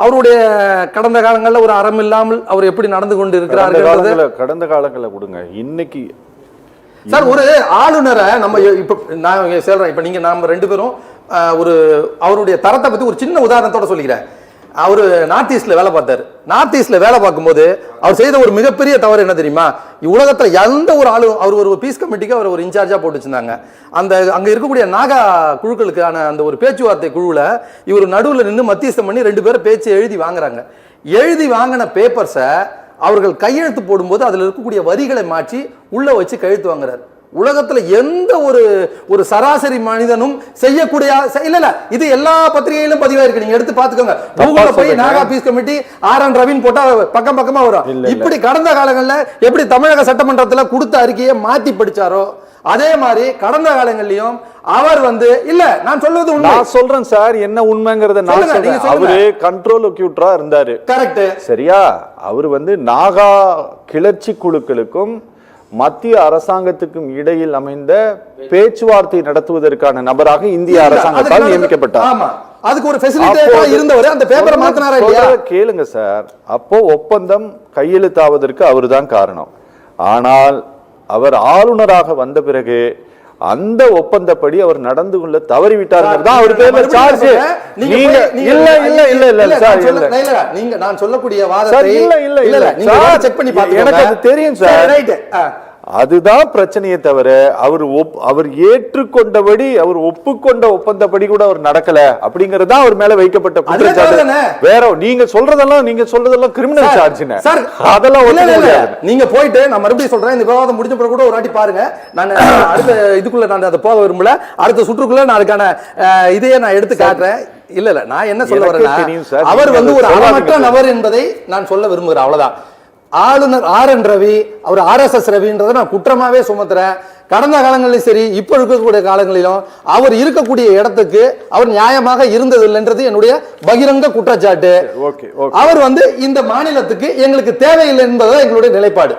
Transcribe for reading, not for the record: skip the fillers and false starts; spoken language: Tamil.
அவருடைய கடந்த காலங்களில் ஒரு அறம் இல்லாமல் அவர் எப்படி நடந்து கொண்டு இருக்கிறார்கள். கடந்த காலங்களில் கொடுங்க. இன்னைக்கு சார் ஒரு ஆளுநரை நம்ம இப்ப நான் சொல்றேன், இப்ப நீங்க நாம ரெண்டு பேரும் ஒரு அவருடைய தரத்தை பத்தி ஒரு சின்ன உதாரணத்தோட சொல்லிக்கிறேன். அவரு நார்த் ஈஸ்ட்ல வேலை பார்த்தாரு. நார்த் ஈஸ்ட்ல வேலை பார்க்கும்போது அவர் செய்த ஒரு மிகப்பெரிய தவறு என்ன தெரியுமா? உலகத்துல எந்த ஒரு ஆளு, அவர் ஒரு பீஸ் கமிட்டிக்கு அவர் ஒரு இன்சார்ஜா போட்டு வச்சிருந்தாங்க. அந்த அங்க இருக்கக்கூடிய நாகா குழுக்களுக்கான அந்த ஒரு பேச்சுவார்த்தை குழுவுல இவர் நடுவில் நின்று மத்தியஸ்தம் பண்ணி 2 பேரும் பேச்சு எழுதி வாங்குறாங்க. எழுதி வாங்கின பேப்பர்ஸை அவர்கள் கையெழுத்து போடும்போது அதுல இருக்கக்கூடிய வரிகளை மாற்றி உள்ள வச்சு கையெழுத்து வாங்குறாரு. உலகத்துல எந்த ஒரு சராசரி மனிதனும் செய்யக்கூடிய இல்ல இது எல்லா பத்திரிகையிலும் பதிவா இருக்கு. நீங்க எடுத்து பாத்துக்கோங்க. கூகுள்ல போய் நாகா பீஸ் கமிட்டி RN ரவின்னு போட்டா பக்கம் பக்கமா வரும். இப்படி கடந்த காலங்கள்ல எப்படி தமிழக சட்டமன்றத்துல கொடுத்த அறிக்கையை மாத்தி படிச்சாரோ அதே மாதிரி கடந்த காலங்கள்லயும் அவர் இல்ல நான் சொல்றது உண்மை. நான் சொல்றேன் சார், என்ன உண்மைங்கறத நான் சொல்றேன். அவரு கண்ட்ரோல் ஒக்யூட்டரா இருந்தாரு. கரெக்ட். சரியா? அவர் நாகா கிளர்ச்சி குழுக்களுக்கும் மத்திய அரசாங்கத்துக்கும் இடையில் அமைந்த பேச்சுவார்த்தை நடத்துவதற்கான நபராக இந்திய அரசாங்கத்தால் நியமிக்கப்பட்டார். ஆமா, அதுக்கு ஒரு ஃபெசிலிட்டேட்டரா இருந்தவர். அந்த பேப்பரை மாத்தினாரா இல்லையா? கேளுங்க சார், அப்போ ஒப்பந்தம் கையெழுத்தாவதற்கு அவர்தான் காரணம். ஆனால் அவர் ஆளுநராக வந்த பிறகு அந்த ஒப்பந்தப்படி அவர் நடந்து கொள்ள தவறிவிட்டார் தான் அவர் பேர்ல சார்ஜ். நீங்க இல்ல இல்ல இல்ல இல்ல சார், நீங்க நான் சொல்லக்கூடிய வாதத்தை இல்ல இல்ல இல்ல நீங்க செக் பண்ணி பாருங்க. எனக்கு அது தெரியும் சார். அதுதான் பிரச்சனையே தவிர அவர் ஏற்றுக்கொண்டபடி, அவர் ஒப்புக்கொண்ட ஒப்பந்தப்படி கூட அவர் நடக்கல அப்படிங்கறது அவர் மேல வைக்கப்பட்ட குற்றச்சாட்டு. வேற நீங்க சொல்றதெல்லாம் கிரிமினல் சார்ஜ். அதெல்லாம் நீங்க போயிட்டு நான் மறுபடியும் சொல்றேன், இந்த விவாதம் முடிஞ்ச பிறகு கூட ஒரு வாட்டி பாருங்க. நான் அடுத்த இதுக்குள்ள நான் அதை போக விரும்பல. அடுத்த சுற்றுக்குள்ள நான் அதுக்கான இதையே நான் எடுத்து காட்டுறேன். இல்ல நான் என்ன சொல்ல வரேன்னா, அவர் ஒரு அறமற்ற நபர் என்பதை நான் சொல்ல விரும்புகிறேன். அவ்வளவுதான். ஆளுநர் RN ரவி, அவர் RSS ரவின்றதை நான் குற்றமாவே சுமத்துறேன். கடந்த காலங்களிலும் சரி, இப்ப இருக்கக்கூடிய காலங்களிலும் அவர் இருக்கக்கூடிய இடத்துக்கு அவர் நியாயமாக இருந்ததில்லைன்றது என்னுடைய பகிரங்க குற்றச்சாட்டு. அவர் இந்த மாநிலத்துக்கு எங்களுக்கு தேவையில்லை என்பதுதான் எங்களுடைய நிலைப்பாடு.